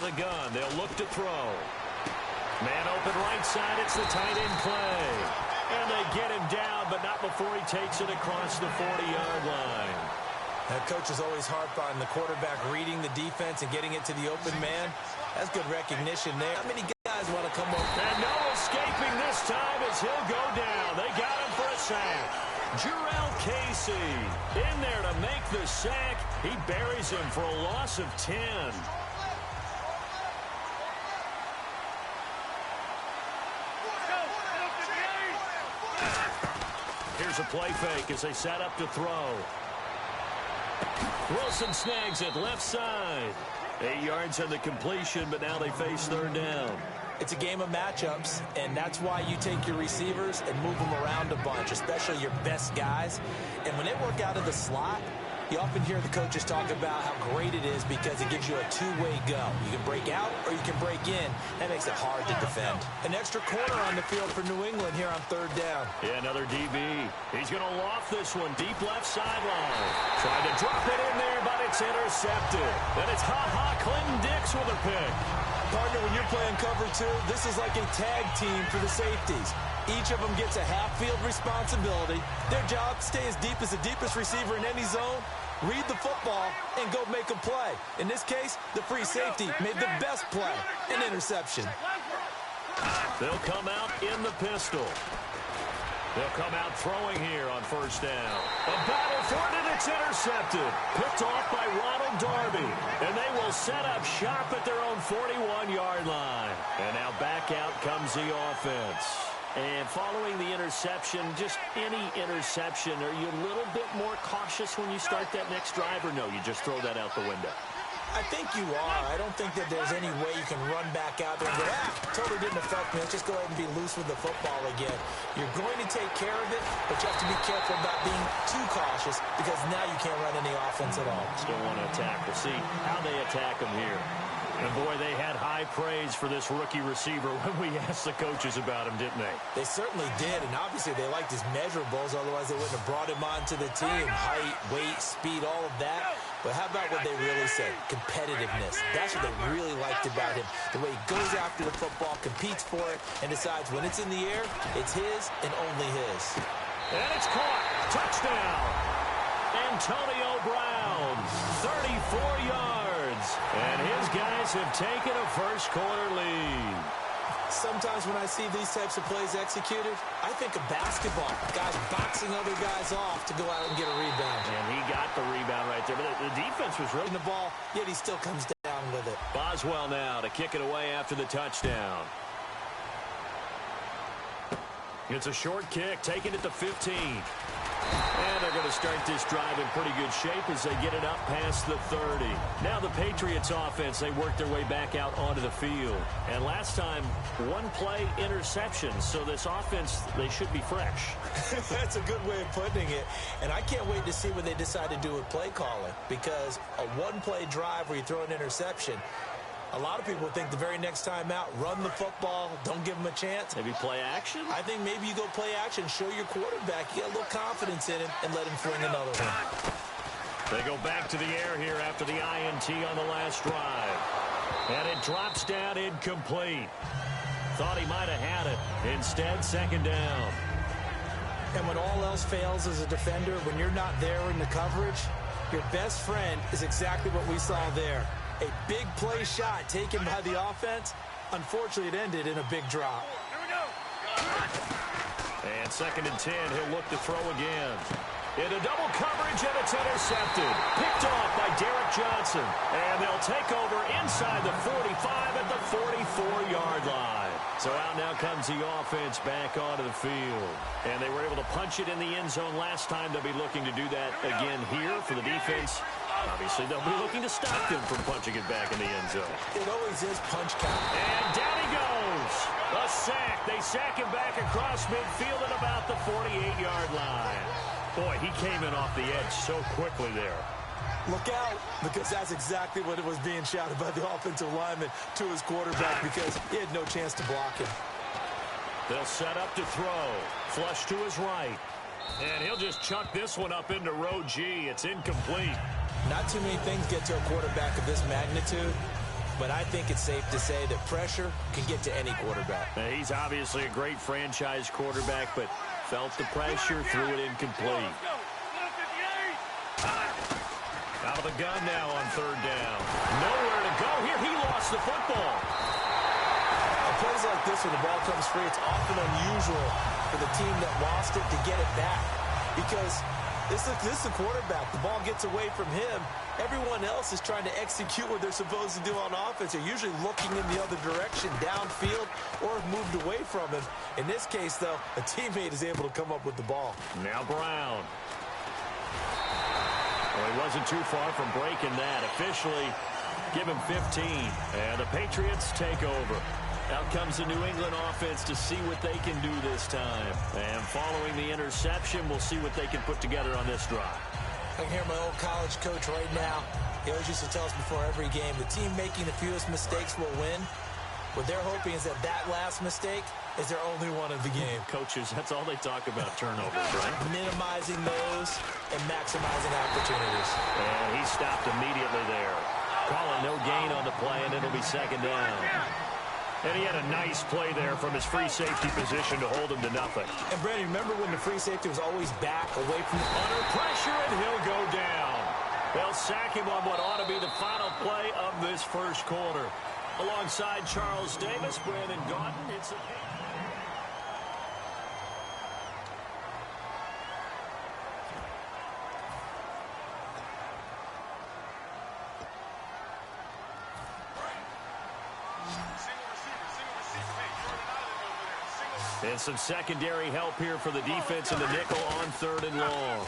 the gun. They'll look to throw. Man open right side. It's the tight end play. And they get him down, but not before he takes it across the 40-yard line. That coach is always harp on the quarterback reading the defense and getting it to the open man. That's good recognition there. How many guys want to come over? And no escaping this time as he'll go down. They got him for a sack. Jarrell Casey in there to make the sack. He buries him for a loss of 10. Here's a play fake as they set up to throw. Wilson snags it left side. 8 yards on the completion, but now they face third down. It's a game of matchups, and that's why you take your receivers and move them around a bunch, especially your best guys. And when they work out of the slot, you often hear the coaches talk about how great it is because it gives you a two-way go. You can break out or you can break in. That makes it hard to defend. An extra corner on the field for New England here on third down. Yeah, another DB. He's going to loft this one deep left sideline. Trying to drop it in there, but it's intercepted. Then it's Clinton Dix with a pick. Partner, when you're playing cover two, this is like a tag team for the safeties. Each of them gets a half-field responsibility. Their job, stay as deep as the deepest receiver in any zone, read the football, and go make a play. In this case, the free safety made the best play, an interception. They'll come out in the pistol. They'll come out throwing here on first down. A battle for it, and it's intercepted. Picked off by Ronald Darby. And they will set up shop at their own 41-yard line. And now back out comes the offense. And following the interception, just any interception, are you a little bit more cautious when you start that next drive, or no, you just throw that out the window? I think you are. I don't think that there's any way you can run back out there and go, totally didn't affect me. Let's just go ahead and be loose with the football again. You're going to take care of it, but you have to be careful about being too cautious because now you can't run any offense at all. Still want to attack. We'll see how they attack him here. And, boy, they had high praise for this rookie receiver when we asked the coaches about him, didn't they? They certainly did, and obviously they liked his measurables. Otherwise, they wouldn't have brought him onto the team. Height, weight, speed, all of that. But how about what they really said? Competitiveness. That's what they really liked about him. The way he goes after the football, competes for it, and decides when it's in the air, it's his and only his. And it's caught. Touchdown. Antonio Brown, 34 yards. And his guys have taken a first-quarter lead. Sometimes when I see these types of plays executed, I think of basketball. Guys boxing other guys off to go out and get a rebound. And he got the rebound right there. But the defense was really in the ball, yet he still comes down with it. Boswell now to kick it away after the touchdown. It's a short kick, taking it to 15. And they're going to start this drive in pretty good shape as they get it up past the 30. Now the Patriots offense, they work their way back out onto the field. And last time, one play interception. So this offense, they should be fresh. That's a good way of putting it. And I can't wait to see what they decide to do with play calling. Because a one-play drive where you throw an interception, a lot of people think the very next time out, run the football, don't give him a chance. Maybe play action? I think maybe you go play action, show your quarterback, you get a little confidence in him, and let him fling another one. They go back to the air here after the INT on the last drive. And it drops down incomplete. Thought he might have had it. Instead, second down. And when all else fails as a defender, when you're not there in the coverage, your best friend is exactly what we saw there. A big play shot taken by the offense. Unfortunately, it ended in a big drop. And second and 10, he'll look to throw again. Into double coverage, and it's intercepted. Picked off by Derek Johnson. And they'll take over inside the 45 at the 44-yard line. So out now comes the offense back onto the field. And they were able to punch it in the end zone last time. They'll be looking to do that again here for the defense. Obviously, they'll be looking to stop them from punching it back in the end zone. It always is punch count. And down he goes. A sack. They sack him back across midfield at about the 48-yard line. Boy, he came in off the edge so quickly there. Look out, because that's exactly what it was being shouted by the offensive lineman to his quarterback because he had no chance to block him. They'll set up to throw. Flush to his right. And he'll just chuck this one up into row G. It's incomplete. Not too many things get to a quarterback of this magnitude, but I think it's safe to say that pressure can get to any quarterback. Now, he's obviously a great franchise quarterback, but felt the pressure, threw it incomplete. Out of the gun now on third down. Nowhere to go here. He lost the football. On plays like this, when the ball comes free, it's often unusual for the team that lost it to get it back. Because this is the quarterback. The ball gets away from him. Everyone else is trying to execute what they're supposed to do on offense. They're usually looking in the other direction, downfield, or have moved away from him. In this case, though, a teammate is able to come up with the ball. Now Brown. Well, he wasn't too far from breaking that. Officially, give him 15. And the Patriots take over. Out comes the New England offense to see what they can do this time. And following the interception, we'll see what they can put together on this drive. I can hear my old college coach right now. He always used to tell us before every game, the team making the fewest mistakes will win. What they're hoping is that last mistake is their only one of the game. Coaches, that's all they talk about, turnovers, right? Minimizing those and maximizing opportunities. And he stopped immediately there. Calling no gain on the play, and it'll be second down. And he had a nice play there from his free safety position to hold him to nothing. And, Brandon, remember when the free safety was always back away from the... Under pressure, and he'll go down. They'll sack him on what ought to be the final play of this first quarter. Alongside Charles Davis, Brandon Gaudin, it's a... And some secondary help here for the defense in the nickel on third and long.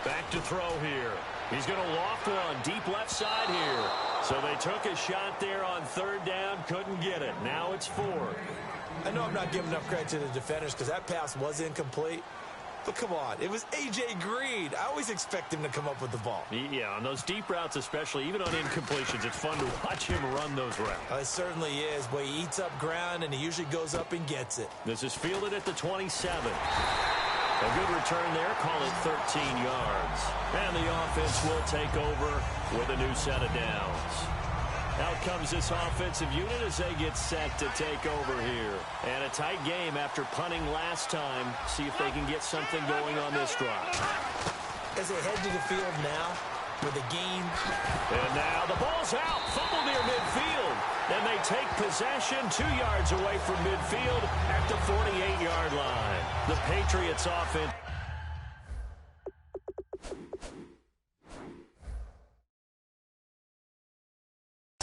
Back to throw here. He's going to loft one deep left side here. So they took a shot there on third down, couldn't get it. Now it's fourth. I know I'm not giving enough credit to the defenders because that pass was incomplete. But come on, it was A.J. Green. I always expect him to come up with the ball. Yeah, on those deep routes especially, even on incompletions, it's fun to watch him run those routes. It certainly is, but he eats up ground and he usually goes up and gets it. This is fielded at the 27. A good return there, call it 13 yards. And the offense will take over with a new set of downs. Out comes this offensive unit as they get set to take over here. And a tight game after punting last time. See if they can get something going on this drive. As they head to the field now with a gain. And now the ball's out. Fumble near midfield. And they take possession 2 yards away from midfield at the 48-yard line. The Patriots offense.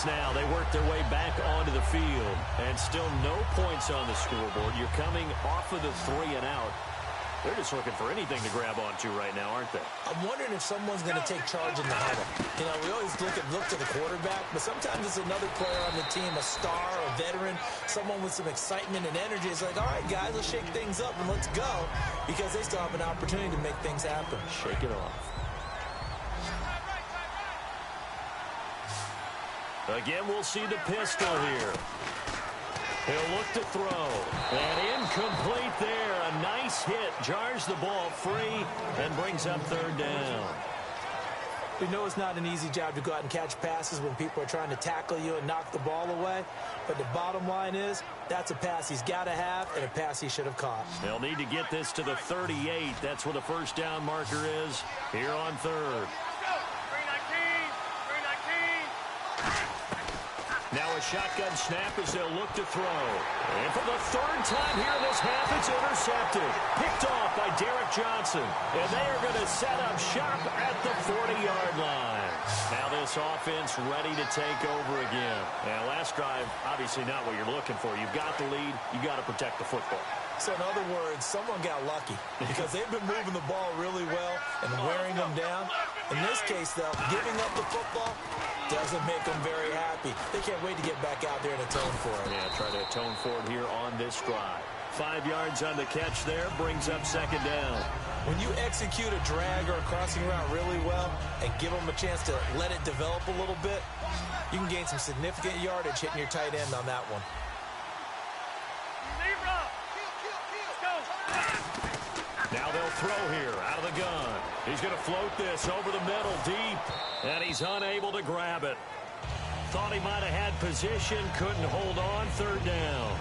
Now they work their way back onto the field, and still no points on the scoreboard. You're coming off of the 3 and out. They're just looking for anything to grab onto right now, aren't they? I'm wondering if someone's going to take charge in the huddle. You know, we always look to the quarterback, but sometimes it's another player on the team, a star, a veteran, someone with some excitement and energy. It's like, all right, guys, let's shake things up and let's go, because they still have an opportunity to make things happen. Shake it off. Again, we'll see the pistol here. He'll look to throw. And incomplete there. A nice hit. Jars the ball free and brings up third down. We know it's not an easy job to go out and catch passes when people are trying to tackle you and knock the ball away. But the bottom line is, that's a pass he's got to have and a pass he should have caught. They'll need to get this to the 38. That's where the first down marker is here on third. Now a shotgun snap as they'll look to throw. And for the third time here in this half, it's intercepted. Picked off by Derek Johnson. And they are going to set up shop at the 40-yard line. Now this offense ready to take over again. And last drive, obviously not what you're looking for. You've got the lead. You've got to protect the football. So in other words, someone got lucky because they've been moving the ball really well and wearing them down. In this case, though, giving up the football doesn't make them very happy. They can't wait to get back out there and atone for it. Yeah, try to atone for it here on this drive. 5 yards on the catch there, brings up second down. When you execute a drag or a crossing route really well and give them a chance to let it develop a little bit, you can gain some significant yardage hitting your tight end on that one. Now they'll throw here out of the gun. He's going to float this over the middle deep, and he's unable to grab it. thought he might have had position, couldn't hold on, third down.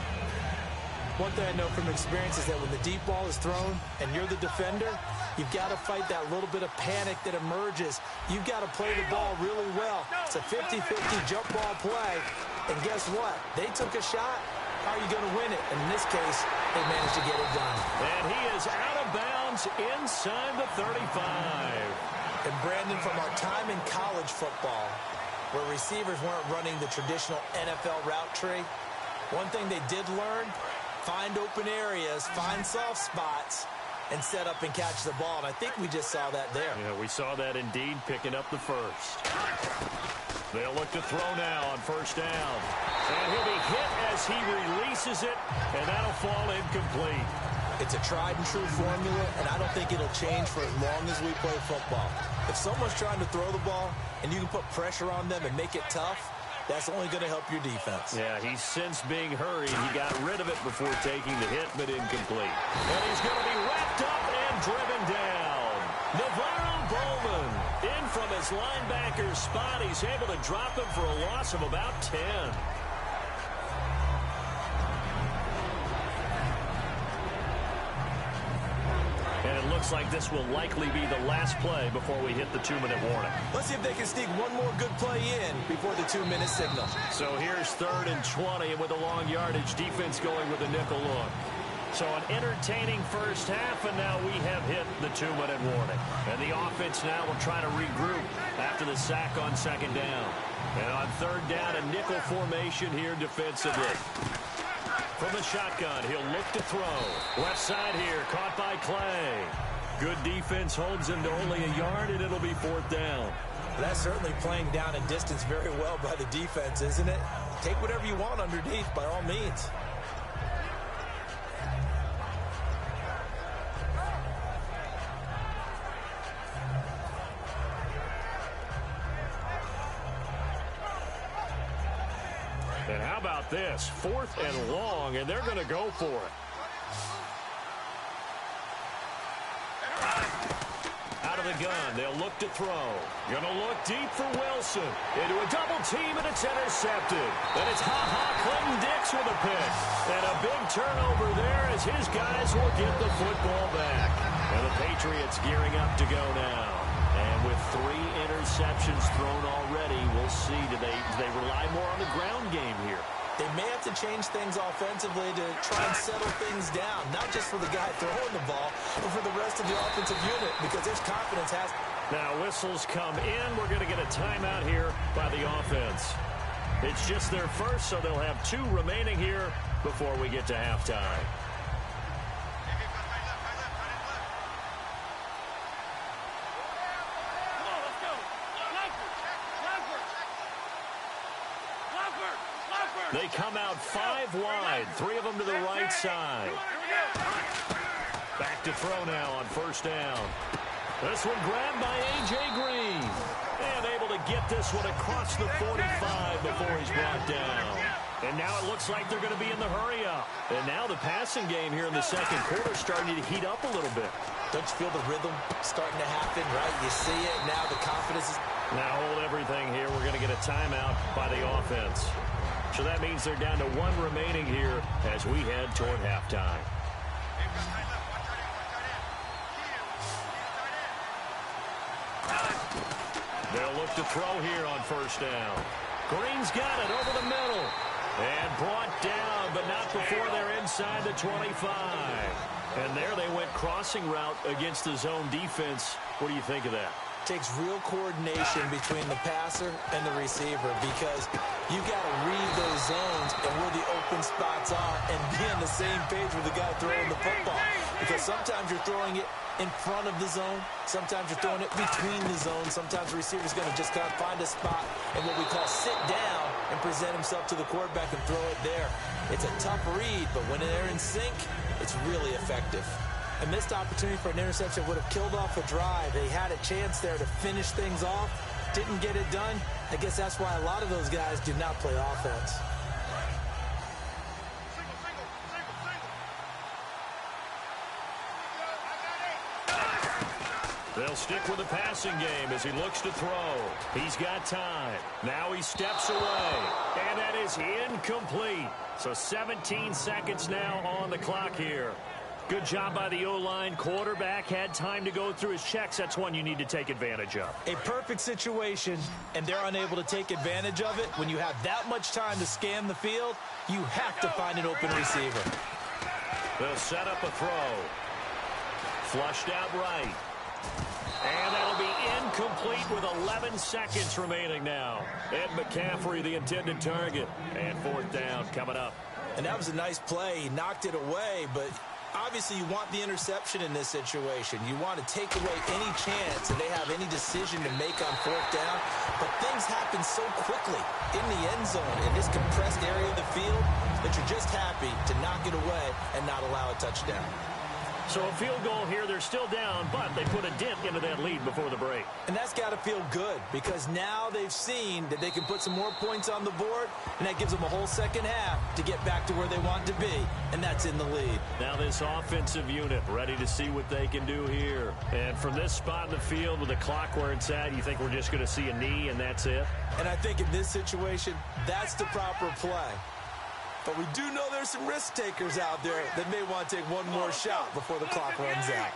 One thing I know from experience is that when the deep ball is thrown and you're the defender, you've got to fight that little bit of panic that emerges. You've got to play the ball really well. It's a 50-50 jump ball play. And guess what? They took a shot. How are you going to win it? And in this case, they managed to get it done. And he is out of bounds inside the 35. And Brandon, from our time in college football, where receivers weren't running the traditional NFL route tree, one thing they did learn, find open areas, find soft spots, and set up and catch the ball. And I think we just saw that there. Yeah, we saw that indeed, picking up the first. They'll look to throw now on first down. And he'll be hit as he releases it, and that'll fall incomplete. It's a tried and true formula, and I don't think it'll change for as long as we play football. If someone's trying to throw the ball and you can put pressure on them and make it tough, that's only going to help your defense. Yeah, he's since being hurried. He got rid of it before taking the hit, but incomplete. And he's going to be wrapped up and driven down. Navarro Bowman in from his linebacker's spot. He's able to drop him for a loss of about 10. And it looks like this will likely be the last play before we hit the 2-minute warning. Let's see if they can sneak one more good play in before the 2-minute signal. So here's 3rd and 20, and with a long yardage, defense going with a nickel look. So an entertaining first half, and now we have hit the 2-minute warning. And the offense now will try to regroup after the sack on 2nd down. And on 3rd down, a nickel formation here defensively. From the shotgun, he'll look to throw. Left side here, caught by Clay. Good defense holds him to only a yard, and it'll be 4th down. That's certainly playing down and distance very well by the defense, isn't it? Take whatever you want underneath, by all means. And how about this? 4th and long, and they're going to go for it. Out of the gun, they'll look to throw. Going to look deep for Wilson. Into a double team, and it's intercepted. And it's Clinton Dix with a pick. And a big turnover there as his guys will get the football back. And the Patriots gearing up to go now. And with 3 interceptions thrown already, we'll see. Do they rely more on the ground game here? They may have to change things offensively to try and settle things down, not just for the guy throwing the ball, but for the rest of the offensive unit, because there's confidence has. Now whistles come in. We're going to get a timeout here by the offense. It's just their first, so they'll have 2 remaining here before we get to halftime. They come out 5 wide, 3 of them to the right side. Back to throw now on first down. This one grabbed by A.J. Green. And able to get this one across the 45 before he's brought down. And now it looks like they're going to be in the hurry-up. And now the passing game here in the second quarter starting to heat up a little bit. Don't you feel the rhythm starting to happen, right? You see it, now the confidence is... Now hold everything here. We're going to get a timeout by the offense. So that means they're down to 1 remaining here as we head toward halftime. They'll look to throw here on first down. Green's got it over the middle. And brought down, but not before they're inside the 25. And there they went crossing route against the zone defense. What do you think of that? Takes real coordination between the passer and the receiver, because you got to read those zones and where the open spots are and be on the same page with the guy throwing the football. Because sometimes you're throwing it in front of the zone. Sometimes you're throwing it between the zones. Sometimes the receiver's going to just kind of find a spot and what we call sit down and present himself to the quarterback and throw it there. It's a tough read, but when they're in sync, it's really effective. A missed opportunity for an interception would have killed off a drive. They had a chance there to finish things off. Didn't get it done. I guess that's why a lot of those guys do not play offense. They'll stick with the passing game as he looks to throw. He's got time. Now he steps away. And that is incomplete. So 17 seconds now on the clock here. Good job by the O-line. Quarterback had time to go through his checks. That's one you need to take advantage of. A perfect situation, and they're unable to take advantage of it. When you have that much time to scan the field, you have to find an open receiver. They'll set up a throw. Flushed out right. And that'll be incomplete with 11 seconds remaining now. Ed McCaffrey, the intended target. And fourth down coming up. And that was a nice play. He knocked it away, but obviously you want the interception in this situation. You want to take away any chance that they have any decision to make on fourth down. But things happen so quickly in the end zone in this compressed area of the field that you're just happy to knock it away and not allow a touchdown. So a field goal here, they're still down, but they put a dent into that lead before the break. And that's got to feel good because now they've seen that they can put some more points on the board, and that gives them a whole second half to get back to where they want to be, and that's in the lead. Now this offensive unit ready to see what they can do here. And from this spot in the field with the clock where it's at, you think we're just going to see a knee and that's it? And I think in this situation, that's the proper play. But we do know there's some risk takers out there that may want to take one more shot before the clock runs out.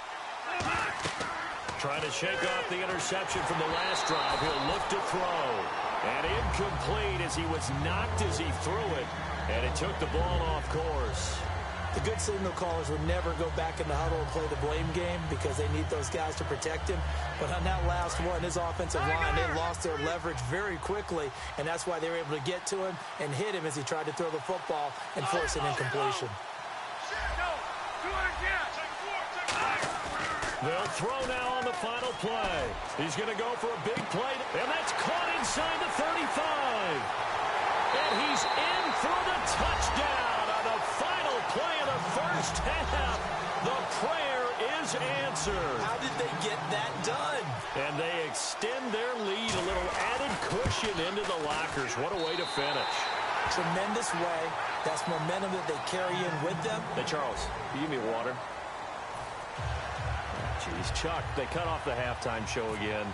Trying to shake off the interception from the last drive. He'll look to throw. And incomplete as he was knocked as he threw it. And it took the ball off course. The good signal callers would never go back in the huddle and play the blame game because they need those guys to protect him. But on that last one, his offensive line, they lost their leverage very quickly, and that's why they were able to get to him and hit him as he tried to throw the football and force an incompletion. They'll throw now on the final play. He's going to go for a big play, and that's caught inside the 35. And he's in for the touchdown on the final play of the first half. The prayer is answered. How did they get that done? And they extend their lead, a little added cushion into the lockers. What a way to finish. Tremendous way. That's momentum that they carry in with them. Hey, Charles, can you give me water? Jeez, Chuck, they cut off the halftime show again.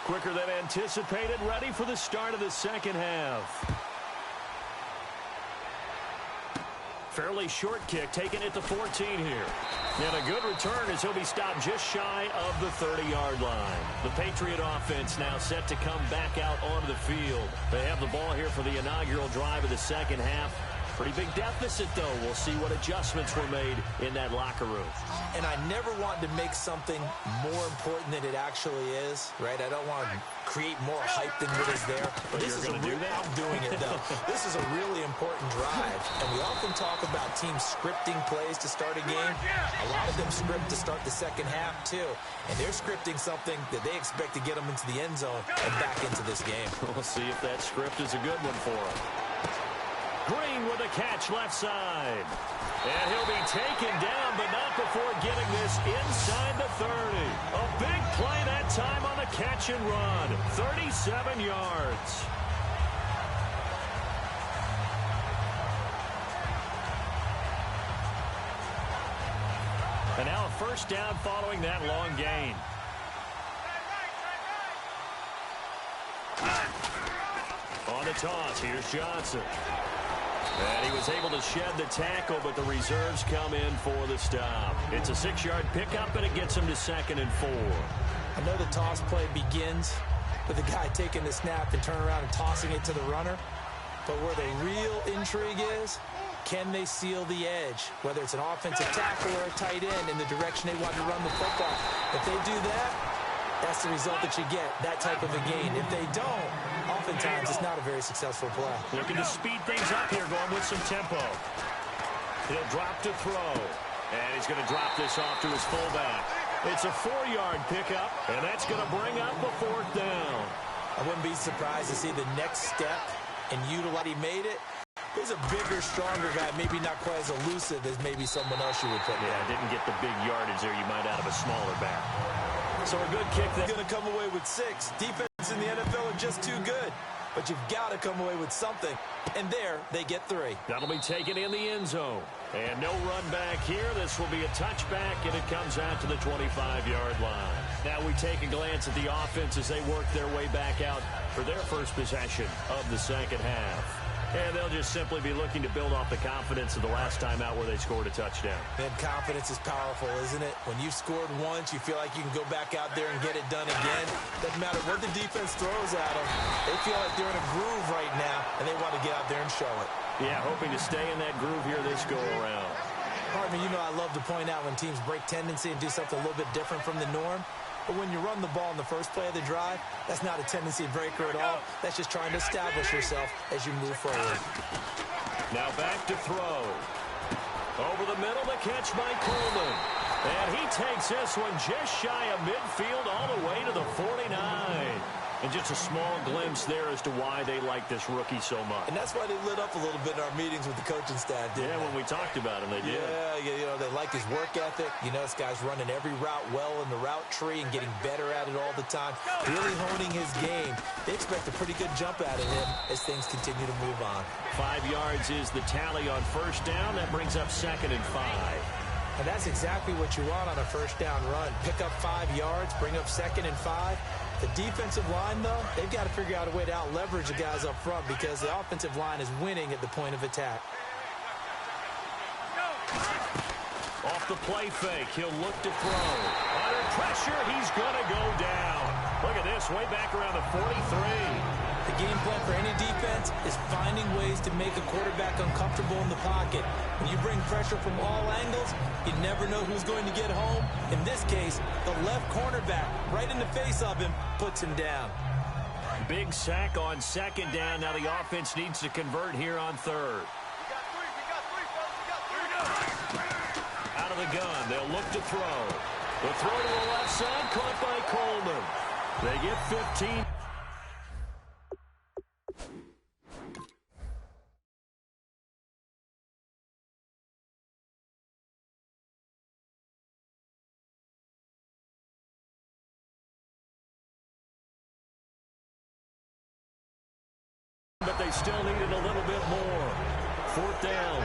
Quicker than anticipated, ready for the start of the second half. Fairly short kick, taken at the 14 here. And a good return as he'll be stopped just shy of the 30-yard line. The Patriot offense now set to come back out onto the field. They have the ball here for the inaugural drive of the second half. Pretty big deficit, though. We'll see what adjustments were made in that locker room. And I never want to make something more important than it actually is, right? I don't want to create more hype than what is there. But this is going to do that? I'm doing it, though. This is a really important drive. And we often talk about teams scripting plays to start a game. A lot of them script to start the second half, too. And they're scripting something that they expect to get them into the end zone and back into this game. We'll see if that script is a good one for them. Green with a catch left side. And he'll be taken down, but not before getting this inside the 30. A big play that time on the catch and run. 37 yards. And now a first down following that long gain. On the toss, here's Johnson. And he was able to shed the tackle, but the reserves come in for the stop. It's a 6-yard pickup, and it gets him to 2nd and 4. I know the toss play begins with the guy taking the snap and turning around and tossing it to the runner. But where the real intrigue is, can they seal the edge? Whether it's an offensive tackle or a tight end in the direction they want to run the football. If they do that, that's the result that you get, that type of a gain. If they don't, oftentimes it's not a very successful play. Looking to speed things up here, going with some tempo. He'll drop to throw. And he's going to drop this off to his fullback. It's a 4-yard pickup, and that's going to bring up a 4th down. I wouldn't be surprised to see the next step and utilize he made it. He's a bigger, stronger guy, maybe not quite as elusive as maybe someone else you would put there. Yeah, didn't get the big yardage there you might out of a smaller back. So a good kick that's going to come away with 6. Defense in the NFL are just too good. But you've got to come away with something. And there, they get 3. That'll be taken in the end zone. And no run back here. This will be a touchback, and it comes out to the 25-yard line. Now we take a glance at the offense as they work their way back out for their first possession of the second half. And they'll just simply be looking to build off the confidence of the last time out where they scored a touchdown. Man, confidence is powerful, isn't it? When you've scored once, you feel like you can go back out there and get it done again. Doesn't matter what the defense throws at them. They feel like they're in a groove right now, and they want to get out there and show it. Yeah, hoping to stay in that groove here this go-around. Pardon me, you know I love to point out when teams break tendency and do something a little bit different from the norm. But when you run the ball in the first play of the drive, that's not a tendency breaker at all. That's just trying to establish yourself as you move forward. Now back to throw. Over the middle, the catch by Coleman. And he takes this one just shy of midfield all the way to the 49. And just a small glimpse there as to why they like this rookie so much. And that's why they lit up a little bit in our meetings with the coaching staff, didn't they? When we talked about him, they did. Yeah, you know, they like his work ethic. You know, this guy's running every route well in the route tree and getting better at it all the time, really honing his game. They expect a pretty good jump out of him as things continue to move on. 5 yards is the tally on first down. That brings up 2nd and 5. And that's exactly what you want on a first down run. Pick up 5 yards, bring up 2nd and 5. The defensive line, though, they've got to figure out a way to out-leverage the guys up front because the offensive line is winning at the point of attack. Off the play fake, he'll look to throw. Under pressure, he's going to go down. Look at this, way back around the 43. The game plan for any defense is finding ways to make a quarterback uncomfortable in the pocket. When you bring pressure from all angles, you never know who's going to get home. In this case, the left cornerback, right in the face of him, puts him down. Big sack on 2nd down. Now the offense needs to convert here on 3rd. Out of the gun, they'll look to throw. The throw to the left side, caught by Coleman. They get 15. But they still needed a little bit more. 4th down.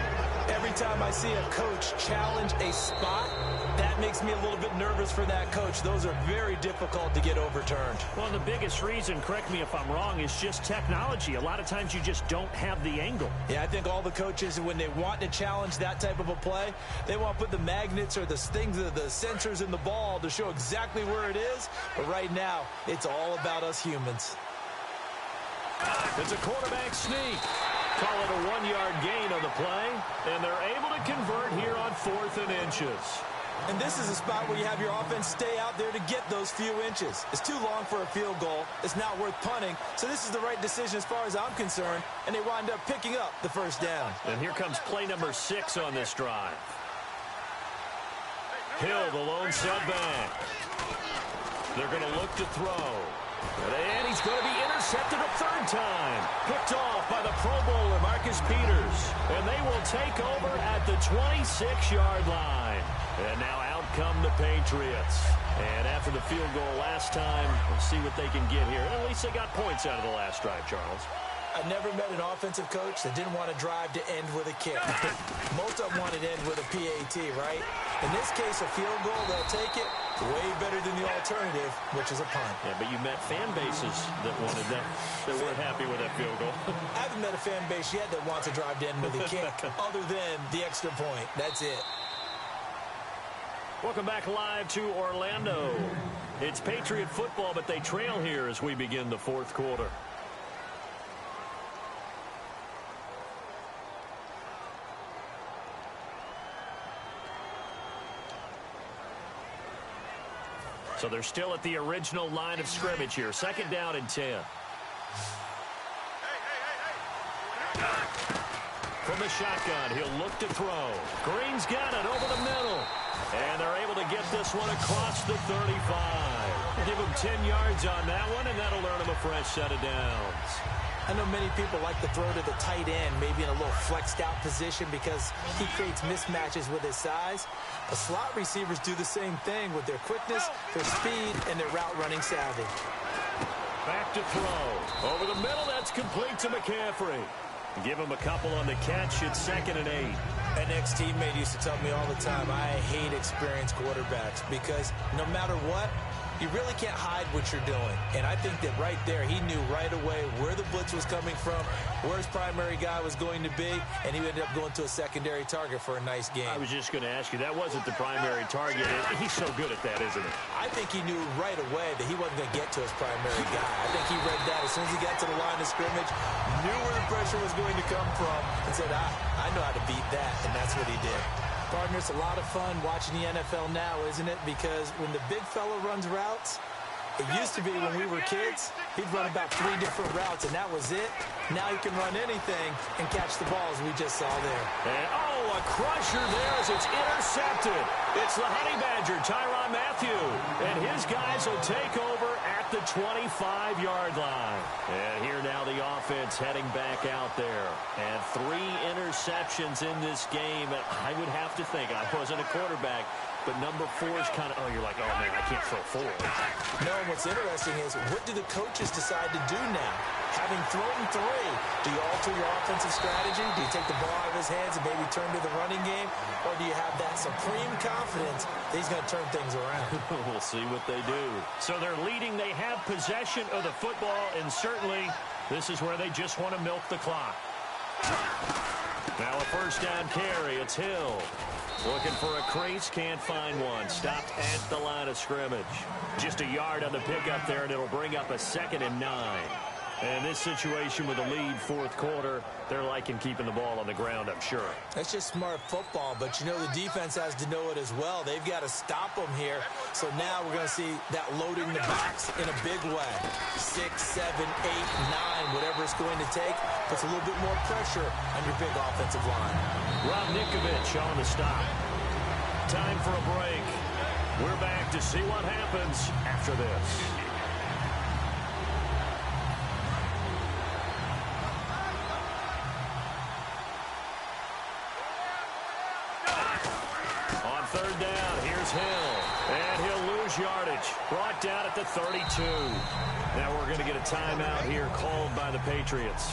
Every time I see a coach challenge a spot, that makes me a little bit nervous for that coach. Those are very difficult to get overturned. Well, the biggest reason, correct me if I'm wrong, is just technology. A lot of times you just don't have the angle. Yeah, I think all the coaches, when they want to challenge that type of a play, they want to put the magnets or the things, the sensors in the ball to show exactly where it is. But right now, it's all about us humans. It's a quarterback sneak. Call it a 1-yard gain on the play, and they're able to convert here on 4th and inches. And this is a spot where you have your offense stay out there to get those few inches. It's too long for a field goal. It's not worth punting. So this is the right decision as far as I'm concerned, and they wind up picking up the first down. And here comes play number 6 on this drive. Hill, the lone setback. They're going to look to throw. And he's going to be intercepted a 3rd time. Picked off by the Pro Bowler, Marcus Peters. And they will take over at the 26-yard line. And now out come the Patriots. And after the field goal last time, we'll see what they can get here. At least they got points out of the last drive, Charles. I never met an offensive coach that didn't want to drive to end with a kick. Most of them wanted to end with a PAT, right? In this case, a field goal, they'll take it. Way better than the alternative, which is a punt. Yeah, but you met fan bases that wanted that. They weren't happy with that field goal. I haven't met a fan base yet that wants to drive to end with a kick other than the extra point. That's it. Welcome back live to Orlando. It's Patriot football, but they trail here as we begin the 4th quarter. So they're still at the original line of scrimmage here. 2nd down and 10. From the shotgun, he'll look to throw. Green's got it over the middle. And they're able to get this one across the 35. Give him 10 yards on that one, and that'll earn him a fresh set of downs. I know many people like to throw to the tight end, maybe in a little flexed out position because he creates mismatches with his size. The slot receivers do the same thing with their quickness, their speed, and their route running savvy. Back to throw. Over the middle, that's complete to McCaffrey. Give him a couple on the catch. It's 2nd and 8. An ex-teammate used to tell me all the time, I hate experienced quarterbacks because no matter what, you really can't hide what you're doing. And I think that right there, he knew right away where the blitz was coming from, where his primary guy was going to be, and he ended up going to a secondary target for a nice game. I was just going to ask you, that wasn't the primary target. He's so good at that, isn't he? I think he knew right away that he wasn't going to get to his primary guy. I think he read that as soon as he got to the line of scrimmage, knew where the pressure was going to come from, and said, I know how to beat that, and that's what he did. Partner, it's a lot of fun watching the NFL now, isn't it? Because when the big fella runs routes, it used to be when we were kids, he'd run about 3 different routes, and that was it. Now he can run anything and catch the ball, as we just saw there. And, a crusher there as it's intercepted. It's the Honey Badger, Tyrann Mathieu, and his guys will take over at the 25-yard line. And here now the offense heading back out there. And 3 interceptions in this game. And I would have to think, I wasn't a quarterback, but number 4 is kind of, you're like, oh, man, I can't throw 4. No, and what's interesting is, what do the coaches decide to do now? Having thrown 3, do you alter your offensive strategy? Do you take the ball out of his hands and maybe turn to the running game? Or do you have that supreme confidence that he's going to turn things around? We'll see what they do. So they're leading. They have possession of the football, and certainly this is where they just want to milk the clock. Now a first down carry. It's Hill. Looking for a crease, can't find one. Stopped at the line of scrimmage. Just a yard on the pickup there, and it'll bring up a 2nd and 9. And this situation with a lead 4th quarter, they're liking keeping the ball on the ground, I'm sure. That's just smart football, but you know the defense has to know it as well. They've got to stop them here. So now we're going to see that loading the box in a big way. 6, 7, 8, 9, whatever it's going to take, puts a little bit more pressure on your big offensive line. Rob Ninkovich on the stop. Time for a break. We're back to see what happens after this. On 3rd down, here's Hill. And he'll lose yardage. Brought down at the 32. Now we're going to get a timeout here called by the Patriots.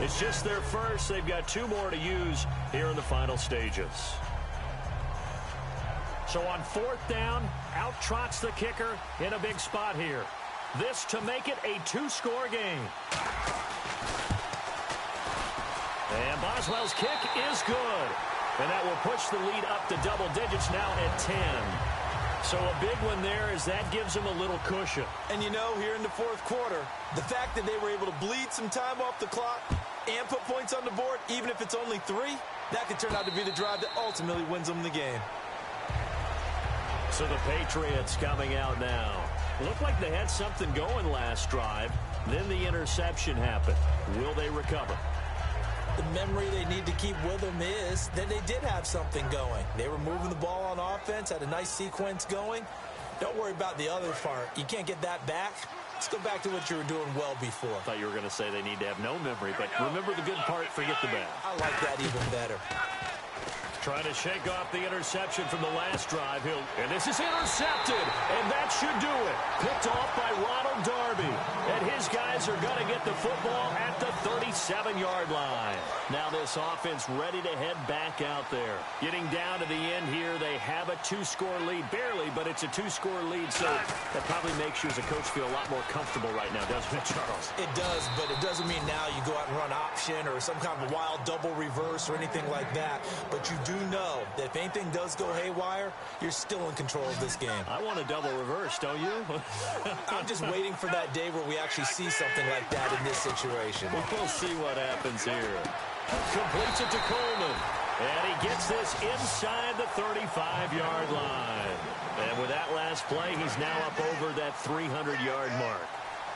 It's just their first. They've got 2 more to use here in the final stages. So on 4th down, out trots the kicker in a big spot here. This to make it a 2-score game. And Boswell's kick is good. And that will push the lead up to double digits now at 10. So a big one there as that gives them a little cushion. And you know, here in the 4th quarter, the fact that they were able to bleed some time off the clock and put points on the board, even if it's only 3, that could turn out to be the drive that ultimately wins them the game. So the Patriots coming out now. Looked like they had something going last drive. Then the interception happened. Will they recover? The memory they need to keep with them is that they did have something going. They were moving the ball on offense, had a nice sequence going. Don't worry about the other part. You can't get that back. Let's go back to what you were doing well before. I thought you were going to say they need to have no memory, but remember the good part, forget the bad. I like that even better. Trying to shake off the interception from the last drive. And this is intercepted, and that should do it. Picked off by Ronald Darby. And his guys are going to get the football at the 37-yard line. Now this offense ready to head back out there. Getting down to the end here, they have a 2-score lead. Barely, but it's a 2-score lead, so that probably makes you as a coach feel a lot more comfortable right now, doesn't it, Charles? It does, but it doesn't mean now you go out and run option or some kind of wild double reverse or anything like that. But you do know that if anything does go haywire, you're still in control of this game. I want a double reverse, don't you? I'm just waiting for that day where we actually see something like that in this situation. We'll see what happens here. Completes it to Coleman. And he gets this inside the 35-yard line. And with that last play, he's now up over that 300-yard mark.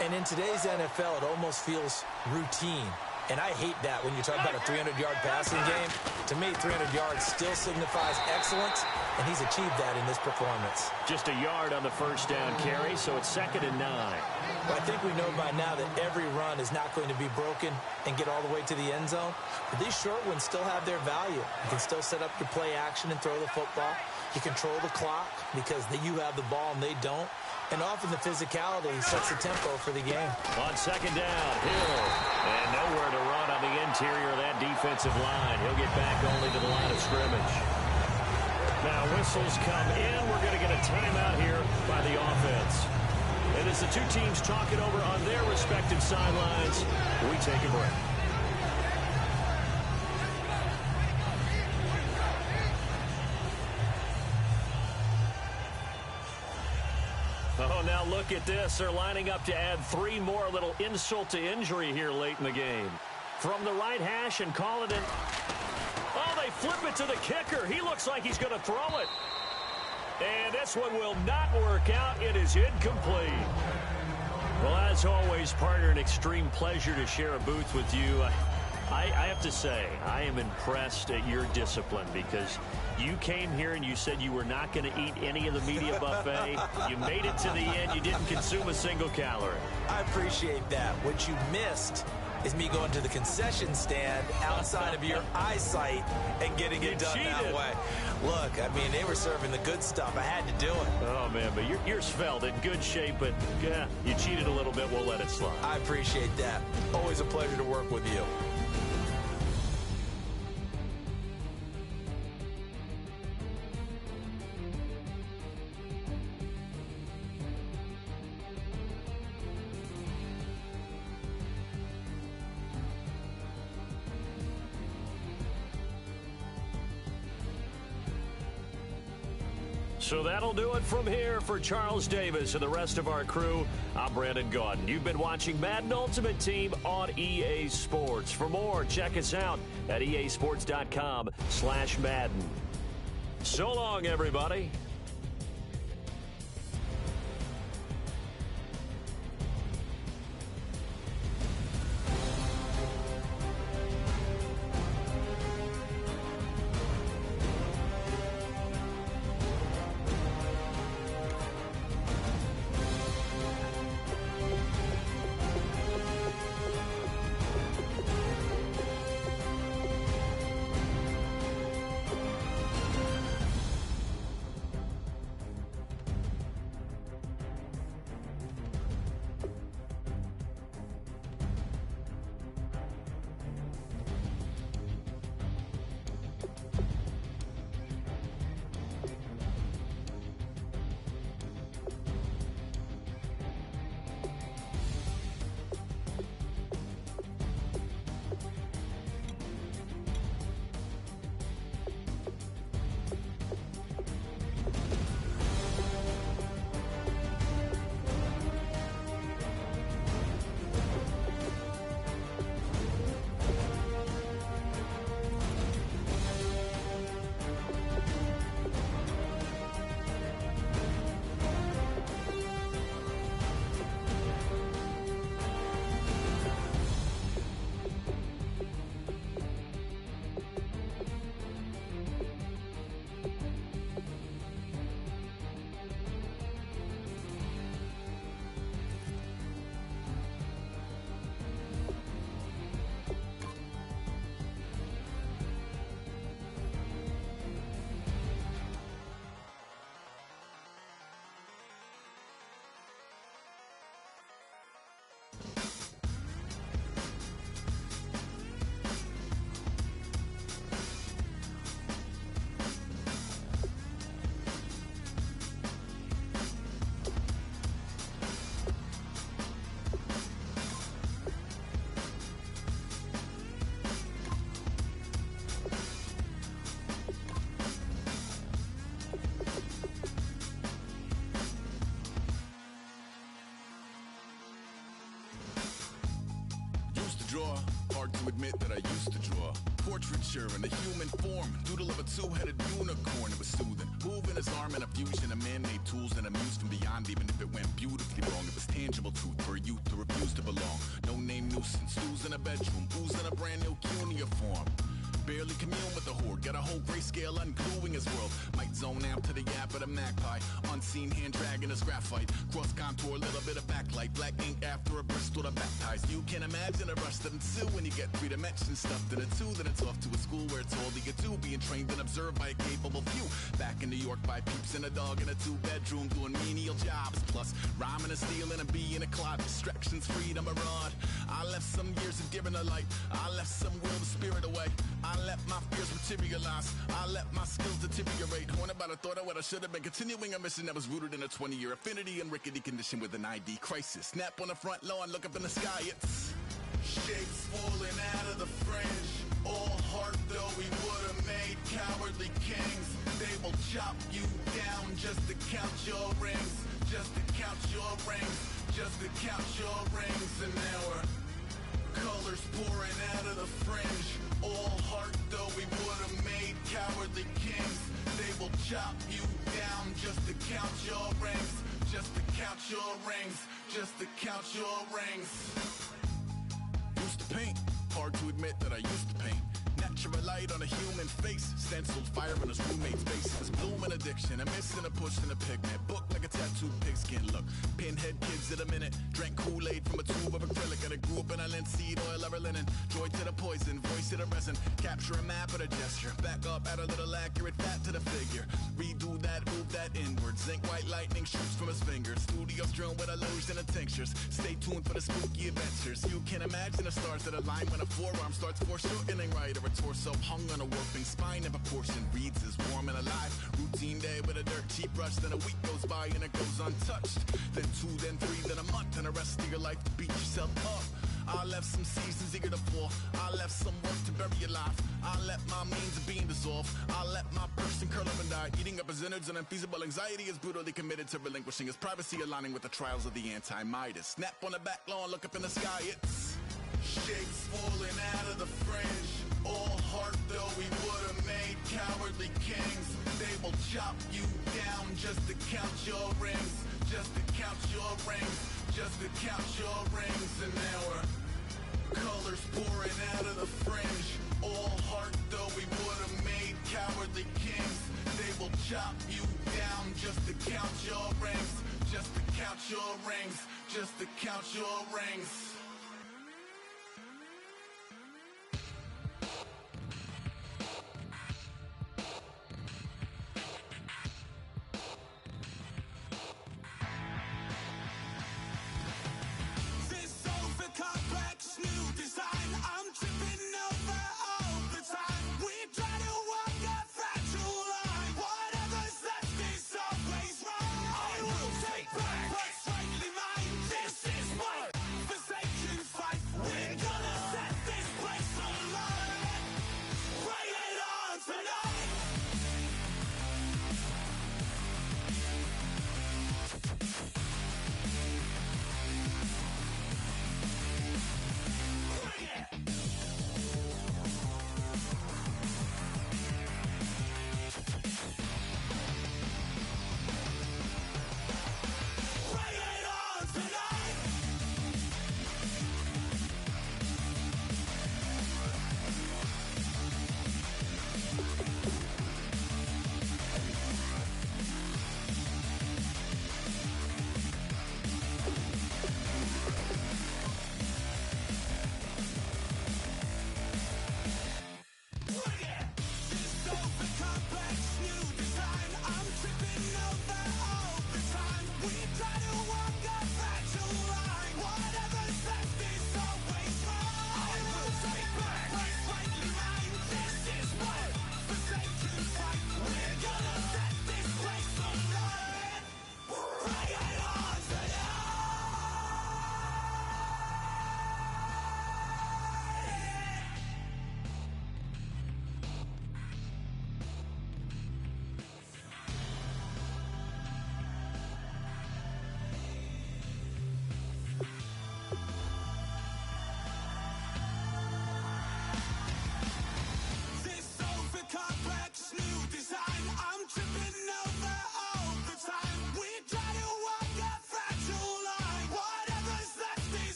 And in today's NFL, it almost feels routine. And I hate that when you talk about a 300-yard passing game. To me, 300 yards still signifies excellence, and he's achieved that in this performance. Just a yard on the first down carry, so it's 2nd and 9. Well, I think we know by now that every run is not going to be broken and get all the way to the end zone. But these short ones still have their value. You can still set up your play action and throw the football. You control the clock because you have the ball and they don't. And often the physicality sets the tempo for the game. On 2nd down, Hill. And nowhere to run on the interior of that defensive line. He'll get back only to the line of scrimmage. Now whistles come in. We're going to get a timeout here by the offense. And as the two teams talk it over on their respective sidelines, we take a break. Oh, now look at this. They're lining up to add 3 more. A little insult to injury here late in the game. From the right hash and call it in. Oh, they flip it to the kicker. He looks like he's going to throw it. And this one will not work out. It is incomplete. Well, as always, partner, an extreme pleasure to share a booth with you. I have to say, I am impressed at your discipline because you came here and you said you were not going to eat any of the media buffet. You made it to the end. You didn't consume a single calorie. I appreciate that. What you missed is me going to the concession stand outside of your eyesight and getting it done that way. Look, I mean, they were serving the good stuff. I had to do it. Oh, man, but you're svelte, in good shape, but yeah, you cheated a little bit. We'll let it slide. I appreciate that. Always a pleasure to work with you. So that'll do it from here for Charles Davis and the rest of our crew. I'm Brandon Gaudin. You've been watching Madden Ultimate Team on EA Sports. For more, check us out at easports.com/Madden. So long, everybody. Draw. Hard to admit that I used to draw. Portraiture in the human form. Doodle of a two-headed unicorn. It was soothing. Moving his arm in a fusion of man-made tools and a muse from beyond. Even if it went beautifully wrong, it was tangible truth for a youth to refuse to belong. No name nuisance. Who's in a bedroom? Who's in a brand new cuneiform? Barely commune with the horde. Got a whole grayscale ungluing his world. Might zone out to the yap of the magpie. Unseen hand dragging his graphite. Cross contour, little bit of backlight. Black ink after a Bristol to baptize. You can imagine a rush that ensue when you get 3 dimensions stuffed in a 2. Then it's off to a school where it's all you get to. Being trained and observed by a capable few. Back in New York by peeps and a dog in a 2-bedroom doing menial jobs. Plus, rhyming and stealing and being a clot. Distractions, freedom, abroad. I left some years of deer in the light. I left some will the spirit away. I let my fears materialize. I let my skills deteriorate. Horn about a thought of what I should have been. Continuing a mission that was rooted in a 20-year affinity and rickety condition with an ID crisis. Snap on the front lawn, look up in the sky. It's shapes falling out of the fringe. All heart though we would have made cowardly kings. They will chop you down just to count your rings. Just to count your rings. Just to count your rings. And now we're colors pouring out of the fringe. All heart though we would have made cowardly kings. They will chop you down just to count your rings. Just to count your rings. Just to count your rings. Used to paint, hard to admit that I used to paint. Natural light on a human face, stenciled fire in his roommate's face. It's blooming addiction, a missing a push and a pigment. Book like a tattooed pigskin look. Pinhead kids at a minute, drank Kool-Aid from a tube of acrylic. And I grew up in a linseed oil ever linen. Joy to the poison, voice to the resin. Capture a map of a gesture. Back up, add a little accurate fat to the figure. Redo that, move that inward. Zinc white lightning shoots from his fingers. Studio strewn with illusion and tinctures. Stay tuned for the spooky adventures. You can imagine the stars that align when a forearm starts foreshortening right, or a torso hung on a warping spine in proportion. Reads as warm and alive. Routine day with a dirt cheap brush. Then a week goes by and it goes untouched. Then 2, then 3, then a month, and the rest of your life to beat yourself up. I left some seasons eager to fall. I left some work to bury your life. I let my means of being dissolve. I let my person curl up and die. Eating up his innards and unfeasible anxiety is brutally committed to relinquishing his privacy, aligning with the trials of the anti-Midas. Snap on the back lawn, look up in the sky. It's shapes falling out of the fringe. All heart though we would have made cowardly kings. They will chop you down just to count your rings. Just to count your rings. Just to count your rings. And now we're colors pouring out of the fringe. All heart though we would have made cowardly kings. They will chop you down just to count your rings. Just to count your rings. Just to count your rings.